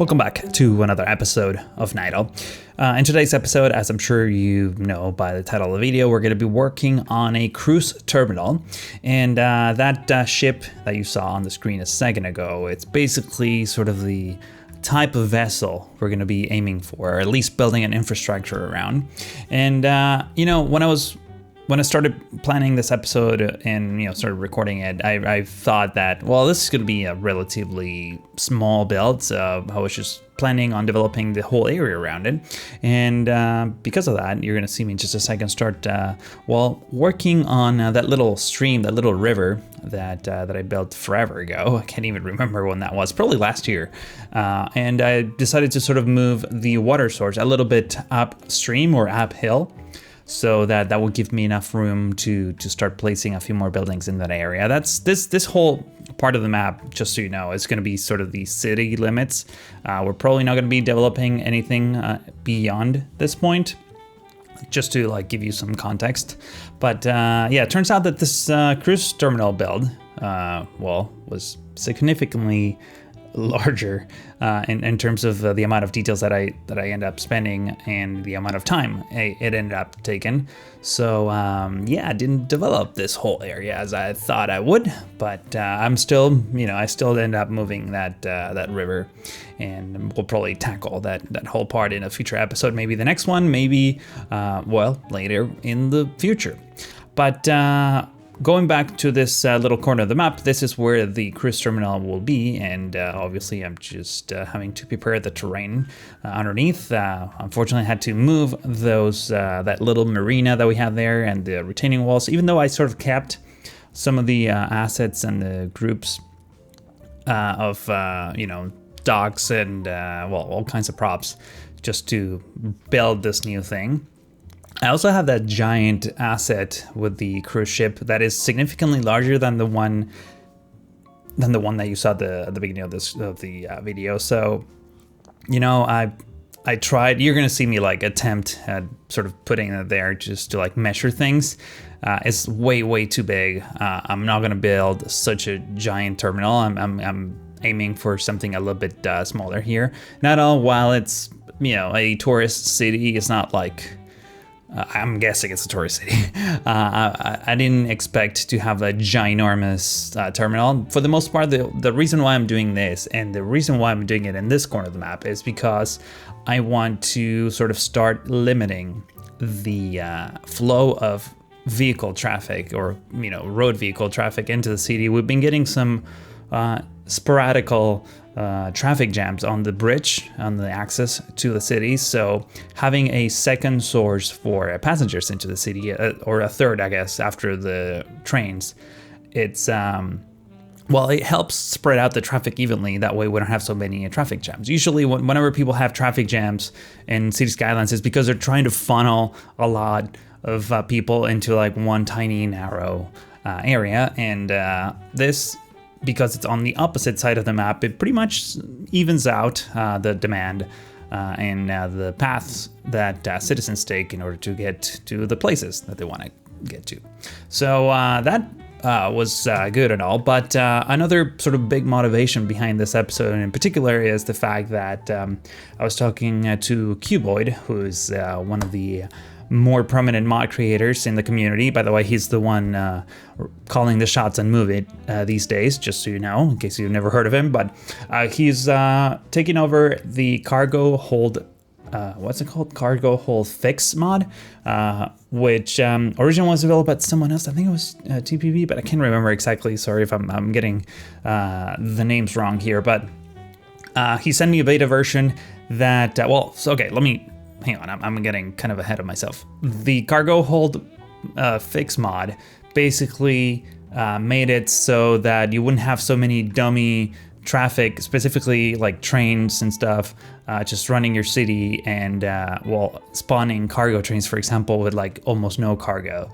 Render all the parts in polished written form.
Welcome back to another episode of Nydal. In today's episode, as I'm sure you know by the title of the video, we're going to be working on a cruise terminal. And that ship that you saw on the screen a second ago, it's basically sort of the type of vessel we're going to be aiming for, or at least building an infrastructure around. And, when I started planning this episode and started recording it, I thought that, well, this is going to be a relatively small build, so I was just planning on developing the whole area around it. And because of that, you're going to see me in just a second start, working on that little stream, that little river that I built forever ago. I can't even remember when that was, probably last year. And I decided to sort of move the water source a little bit upstream or uphill, so that would give me enough room to start placing a few more buildings in that area. That's this whole part of the map, just so you know, is going to be sort of the city limits. We're probably not going to be developing anything beyond this point, just to give you some context. But it turns out that this cruise terminal build was significantly larger in terms of the amount of details that I end up spending and the amount of time it ended up taking. So I didn't develop this whole area as I thought I would, but I'm still, I still end up moving that river, and we'll probably tackle that whole part in a future episode, maybe the next one, maybe later in the future. But going back to this little corner of the map, this is where the cruise terminal will be, and obviously I'm just having to prepare the terrain underneath. Unfortunately, I had to move those that little marina that we have there and the retaining walls, even though I sort of kept some of the assets and the groups of docks and all kinds of props just to build this new thing. I also have that giant asset with the cruise ship that is significantly larger than the one that you saw at the beginning of the video. So, I tried. You're gonna see me attempt at sort of putting it there just to measure things. It's way too big. I'm not gonna build such a giant terminal. I'm aiming for something a little bit smaller here. Nydal, while it's a tourist city, it's not I'm guessing it's a tourist city. I didn't expect to have a ginormous terminal. For the most part, the reason why I'm doing this and the reason why I'm doing it in this corner of the map is because I want to sort of start limiting the flow of vehicle traffic or, road vehicle traffic into the city. We've been getting some sporadical traffic jams on the bridge, on the access to the city. So having a second source for passengers into the city, or a third, I guess, after the trains, it's it helps spread out the traffic evenly. That way we don't have so many traffic jams. Usually whenever people have traffic jams in City Skylines, it's because they're trying to funnel a lot of people into one tiny narrow area, and this, because it's on the opposite side of the map, it pretty much evens out the demand and the paths that citizens take in order to get to the places that they want to get to. So that was good and all, but another sort of big motivation behind this episode in particular is the fact that I was talking to Cuboid, who's one of the more prominent mod creators in the community. By the way, he's the one calling the shots on Move It these days, just so you know, in case you've never heard of him. But he's taking over the cargo hold, what's it called? Cargo hold fix mod, which originally was developed by someone else. I think it was TPV, but I can't remember exactly. Sorry if I'm getting the names wrong here. But he sent me a beta version that, let me hang on, I'm getting kind of ahead of myself. The cargo hold fix mod basically made it so that you wouldn't have so many dummy traffic, specifically trains and stuff, just running your city and spawning cargo trains, for example, with almost no cargo,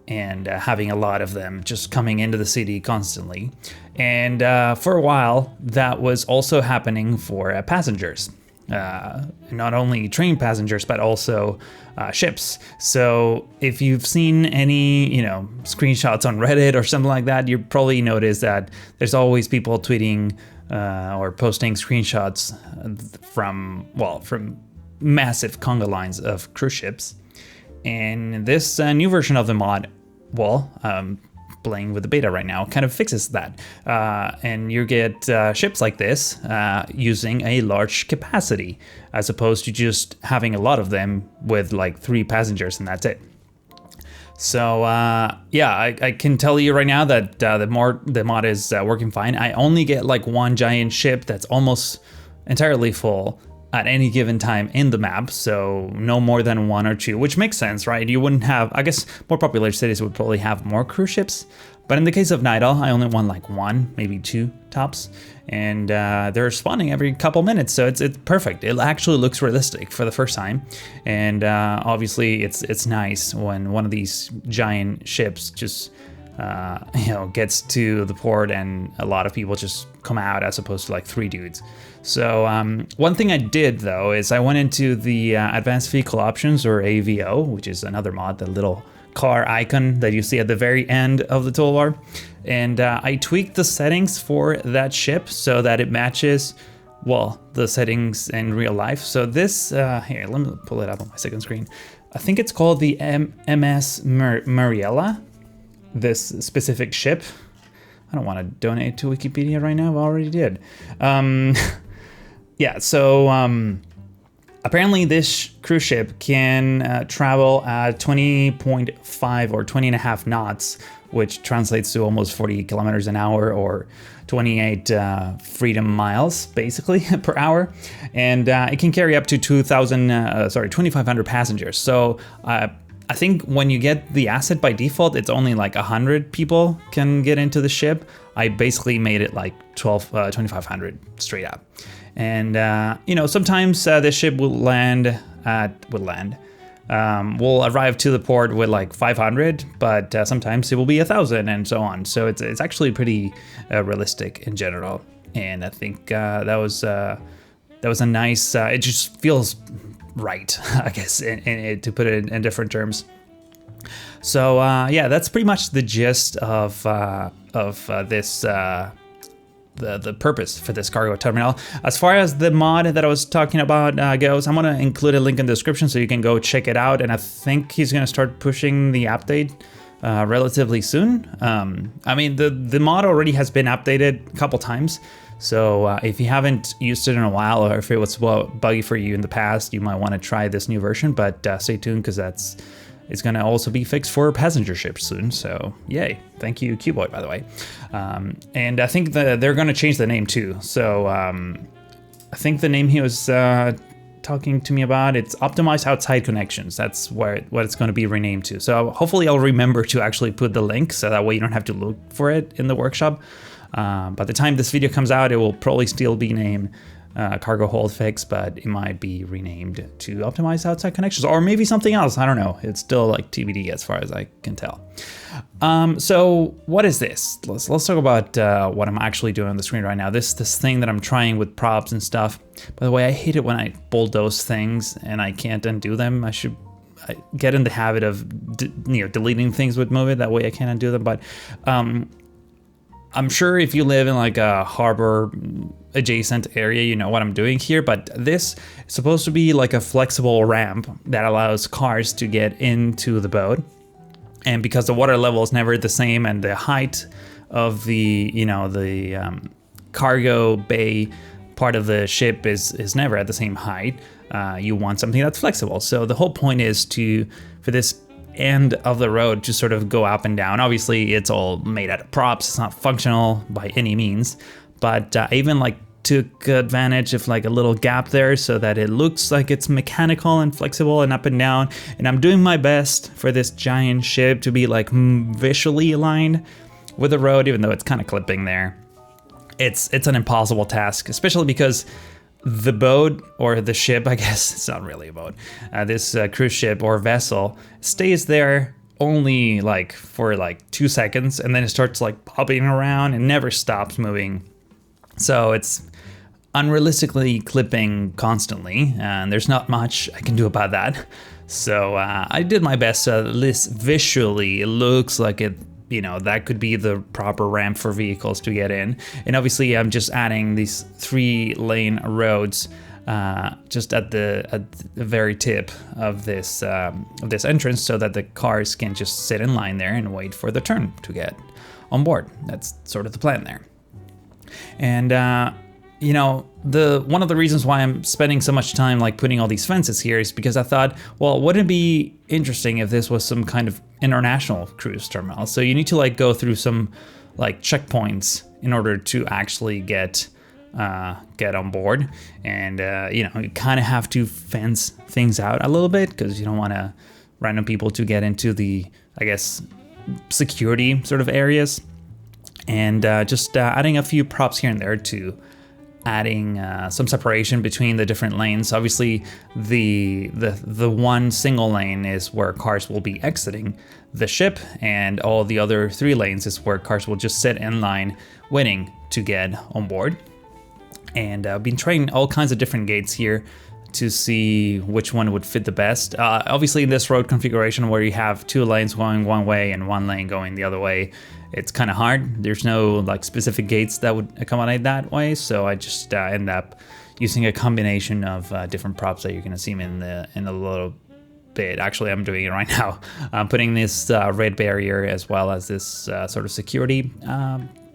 and having a lot of them just coming into the city constantly. And for a while, that was also happening for passengers. Not only train passengers, but also ships. So if you've seen any, screenshots on Reddit or something like that, you probably noticed that there's always people tweeting or posting screenshots from massive conga lines of cruise ships. And this new version of the mod, playing with the beta right now, kind of fixes that. And you get ships like this using a large capacity, as opposed to just having a lot of them with like 3 passengers and that's it. So I can tell you right now that the mod is working fine. I only get like 1 giant ship that's almost entirely full at any given time in the map, so no more than 1 or 2, which makes sense, right? You wouldn't have, I guess more popular cities would probably have more cruise ships, but in the case of Nydal, I only want like 1, maybe 2 tops, and they're spawning every couple minutes, so it's perfect. It actually looks realistic for the first time, and obviously it's nice when one of these giant ships just gets to the port and a lot of people just come out, as opposed to like 3 dudes. So one thing I did though is I went into the advanced vehicle options, or AVO, which is another mod, the little car icon that you see at the very end of the toolbar, and I tweaked the settings for that ship so that it matches, well, the settings in real life. So this here, let me pull it up on my second screen. I think it's called the MS Mariella, this specific ship. I don't want to donate to Wikipedia right now, I already did. Yeah, so apparently this cruise ship can travel at 20.5 or 20.5 knots, which translates to almost 40 kilometers an hour, or 28 freedom miles basically per hour, and it can carry up to 2,500 passengers. So I think when you get the asset by default, it's only like 100 people can get into the ship. I basically made it like 2,500 straight up. And sometimes this ship will arrive to the port with like 500, but sometimes it will be 1,000 and so on. So it's actually pretty realistic in general. And I think that was a nice. It just feels right, I guess, to put it in different terms. So that's pretty much the gist of this. The purpose for this cargo terminal. As far as the mod that I was talking about goes, I'm gonna include a link in the description so you can go check it out. And I think he's gonna start pushing the update relatively soon. I mean, the mod already has been updated a couple times. So if you haven't used it in a while, or if it was buggy for you in the past, you might want to try this new version. But stay tuned, because it's going to also be fixed for passenger ships soon. So yay! Thank you, Qboy, by the way. And I think they're going to change the name too. So I think the name he was talking to me about, it's Optimized Outside Connections. That's what it's going to be renamed to. So hopefully I'll remember to actually put the link, so that way you don't have to look for it in the workshop. By the time this video comes out, it will probably still be named Cargo Hold Fix, but it might be renamed to Optimized Outside Connections, or maybe something else. I don't know. It's still like TBD as far as I can tell. So what is this? Let's talk about what I'm actually doing on the screen right now. This thing that I'm trying with props and stuff. By the way, I hate it when I bulldoze things and I can't undo them. I get in the habit of deleting things with Move It. That way I can't undo them. But I'm sure if you live in like a harbor adjacent area, you know what I'm doing here, but this is supposed to be like a flexible ramp that allows cars to get into the boat. And because the water level is never the same, and the height of the cargo bay part of the ship is never at the same height, you want something that's flexible. So the whole point is for this end of the road to sort of go up and down. Obviously it's all made out of props, it's not functional by any means, but I even like took advantage of like a little gap there so that it looks like it's mechanical and flexible and up and down. And I'm doing my best for this giant ship to be like visually aligned with the road, even though it's kind of clipping there. It's an impossible task, especially because the boat, or the ship, I guess it's not really a boat, this cruise ship or vessel stays there only like for like 2 seconds, and then it starts like popping around and never stops moving. So it's unrealistically clipping constantly, and there's not much I can do about that. So I did my best so this visually it looks like that could be the proper ramp for vehicles to get in. And obviously I'm just adding these 3-lane roads just at the very tip of this entrance, so that the cars can just sit in line there and wait for the turn to get on board. That's sort of the plan there. And one of the reasons why I'm spending so much time like putting all these fences here is because I thought, well, wouldn't it be interesting if this was some kind of international cruise terminal? So you need to like go through some like checkpoints in order to actually get on board, and you kind of have to fence things out a little bit, because you don't want random people to get into the, I guess, security sort of areas. And just adding a few props here and there to adding some separation between the different lanes. Obviously, the one single lane is where cars will be exiting the ship, and all the other 3 lanes is where cars will just sit in line waiting to get on board. And I've been trying all kinds of different gates here to see which one would fit the best. Obviously, in this road configuration where you have 2 lanes going one way and 1 lane going the other way, it's kind of hard. There's no like specific gates that would accommodate that way, so I just end up using a combination of different props that you're gonna see in a little bit. Actually, I'm doing it right now. I'm putting this red barrier as well as this sort of security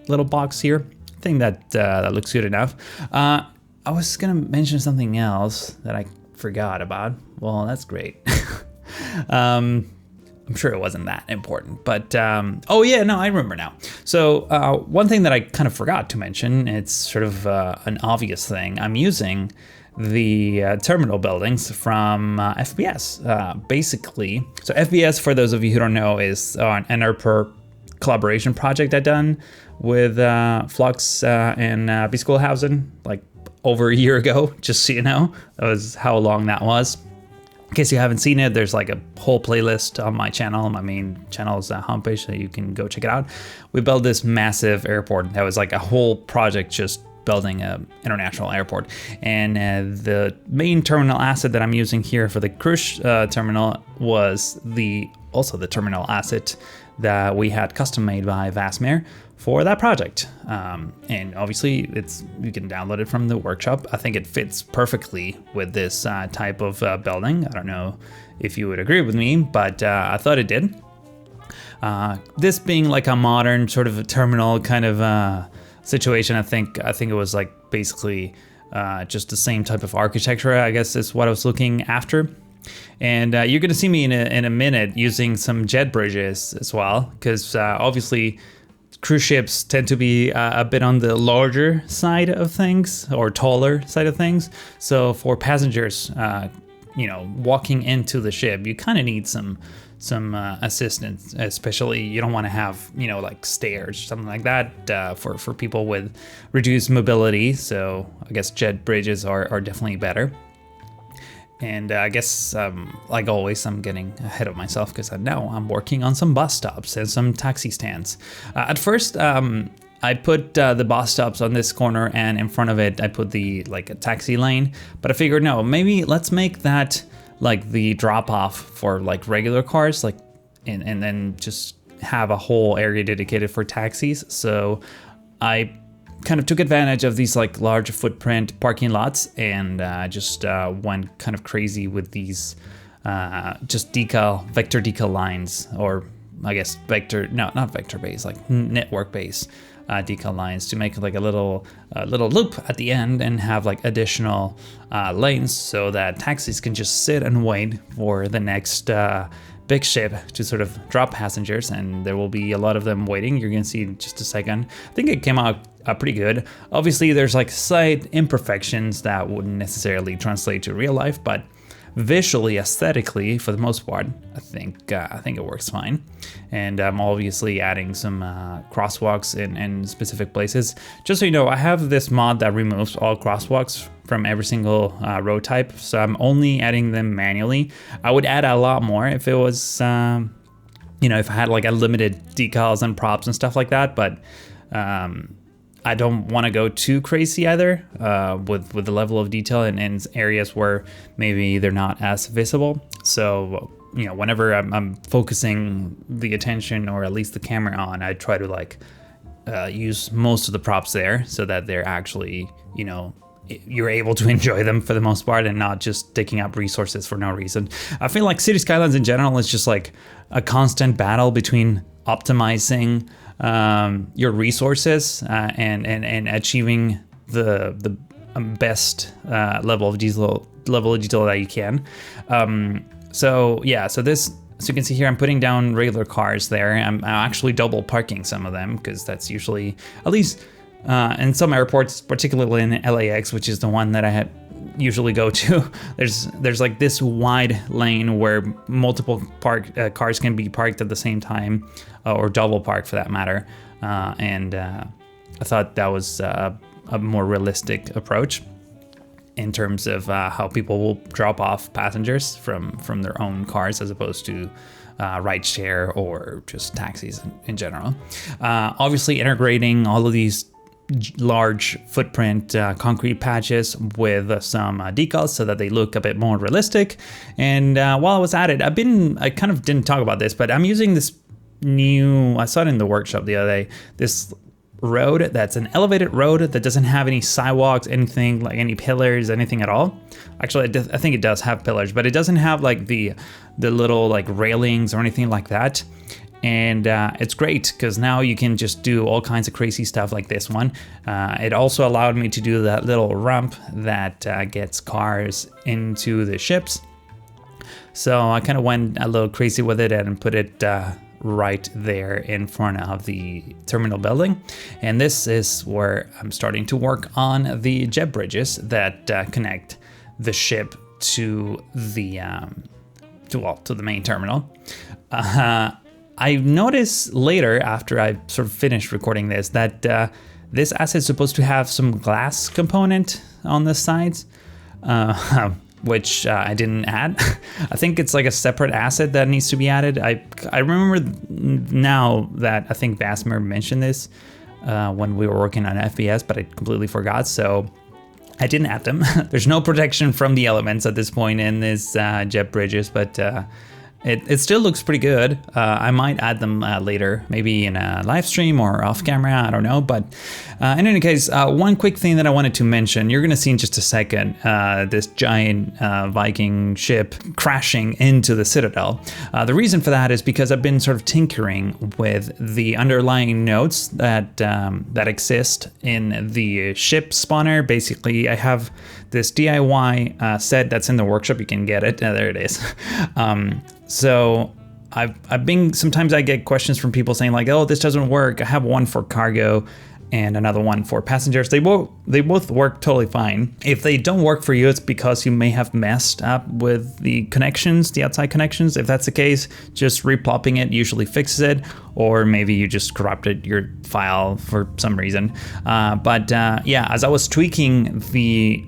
little box here. I think that looks good enough. I was gonna mention something else that I forgot about. Well, that's great. I'm sure it wasn't that important, but oh yeah, no, I remember now. So one thing that I kind of forgot to mention, it's sort of an obvious thing. I'm using the terminal buildings from FBS, basically. So FBS, for those of you who don't know, is an Enterprise collaboration project I've done with Flux and Biskolhausen, like over a year ago, just so you know. That was how long that was. In case you haven't seen it, there's like a whole playlist on my channel, my main channel's homepage, so you can go check it out. We built this massive airport that was like a whole project just building an international airport. And the main terminal asset that I'm using here for the cruise terminal was also the terminal asset that we had custom made by Vasmir for that project. And obviously you can download it from the workshop. I think it fits perfectly with this type of building. I don't know if you would agree with me, but I thought it did. This being like a modern sort of a terminal kind of situation, I think it was like basically just the same type of architecture, I guess, is what I was looking after. And you're going to see me in a minute using some jet bridges as well, because obviously cruise ships tend to be a bit on the larger side of things, or taller side of things. So for passengers, walking into the ship, you kind of need some assistance, especially you don't want to have, like stairs, something like that for people with reduced mobility. So I guess jet bridges are definitely better. And I guess, like always, I'm getting ahead of myself because now I'm working on some bus stops and some taxi stands. At first, I put the bus stops on this corner, and in front of it, I put a taxi lane. But I figured, no, maybe let's make that like the drop off for like regular cars, and then just have a whole area dedicated for taxis. So I kind of took advantage of these like large footprint parking lots, and just went kind of crazy with these just vector decal lines, or I guess not vector based, like network based decal lines, to make like a little loop at the end and have like additional lanes so that taxis can just sit and wait for the next big ship to sort of drop passengers, and there will be a lot of them waiting. You're gonna see in just a second. I think it came out pretty good. Obviously, there's like slight imperfections that wouldn't necessarily translate to real life, but visually, aesthetically, for the most part, I think it works fine. And I'm obviously adding some crosswalks in specific places. Just so you know, I have this mod that removes all crosswalks from every single road type, so I'm only adding them manually. I would add a lot more if it was, if I had like unlimited decals and props and stuff like that, but I don't want to go too crazy either with the level of detail in areas where maybe they're not as visible. So you know, whenever I'm focusing the attention or at least the camera on, I try to like use most of the props there so that they're actually, you know, you're able to enjoy them for the most part and not just taking up resources for no reason. I feel like City Skylines in general is just like a constant battle between optimizing your resources and achieving the best level of detail that you can. So yeah, so this, as you can see here, I'm putting down regular cars there. I'm actually double parking some of them because that's usually, at least in some airports, particularly in LAX, which is the one that I usually go to, there's like this wide lane where multiple cars can be parked at the same time, or double parked for that matter. And I thought that was a more realistic approach in terms of how people will drop off passengers from their own cars as opposed to rideshare or just taxis in general. Obviously integrating all of these large footprint concrete patches with some decals so that they look a bit more realistic. And while I was at it, I kind of didn't talk about this, but I'm using this new, I saw it in the workshop the other day, this road that's an elevated road that doesn't have any sidewalks, anything like any pillars, anything at all. Actually, I think it does have pillars, but it doesn't have like the little like railings or anything like that. And it's great because now you can just do all kinds of crazy stuff like this one. It also allowed me to do that little ramp that gets cars into the ships. So I kind of went a little crazy with it and put it right there in front of the terminal building. And this is where I'm starting to work on the jet bridges that connect the ship to the main terminal. I noticed later, after I sort of finished recording this, that this asset's supposed to have some glass component on the sides, which I didn't add. I think it's like a separate asset that needs to be added. I remember now that I think Vasmer mentioned this when we were working on FPS, but I completely forgot, so I didn't add them. There's no protection from the elements at this point in this jet bridges, but it still looks pretty good. I might add them later, maybe in a live stream or off camera, I don't know. But in any case, one quick thing that I wanted to mention, you're gonna see in just a second, this giant Viking ship crashing into the Citadel. The reason for that is because I've been sort of tinkering with the underlying nodes that exist in the ship spawner. Basically, I have this DIY set that's in the workshop. You can get it. There it is. So I've been, sometimes I get questions from people saying like, oh, this doesn't work. I have one for cargo and another one for passengers. They both work totally fine. If they don't work for you, it's because you may have messed up with the connections, the outside connections. If that's the case, just replopping it usually fixes it, or maybe you just corrupted your file for some reason. Yeah, as I was tweaking the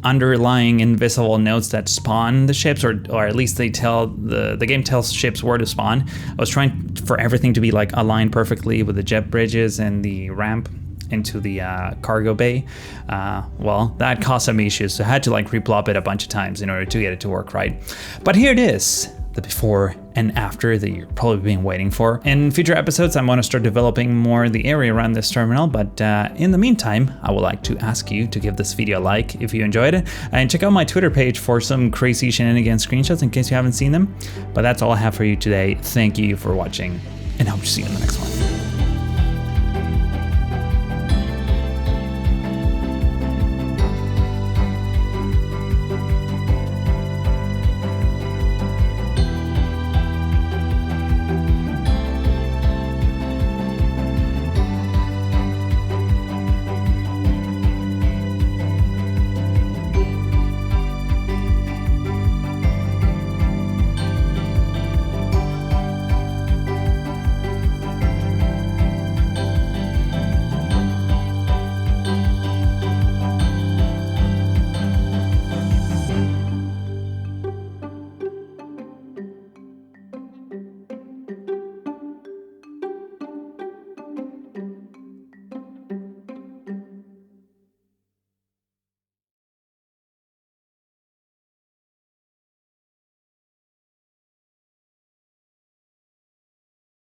underlying invisible nodes that spawn the ships, or at least they tell the game tells ships where to spawn. I was trying for everything to be like aligned perfectly with the jet bridges and the ramp into the cargo bay. Well, that caused some issues, so I had to like replop it a bunch of times in order to get it to work right. But here it is, the before and after that you're probably been waiting for. In future episodes, I'm going to start developing more the area around this terminal, but in the meantime, I would like to ask you to give this video a like if you enjoyed it, and check out my Twitter page for some crazy shenanigans screenshots in case you haven't seen them. But that's all I have for you today. Thank you for watching, and I hope to see you in the next one.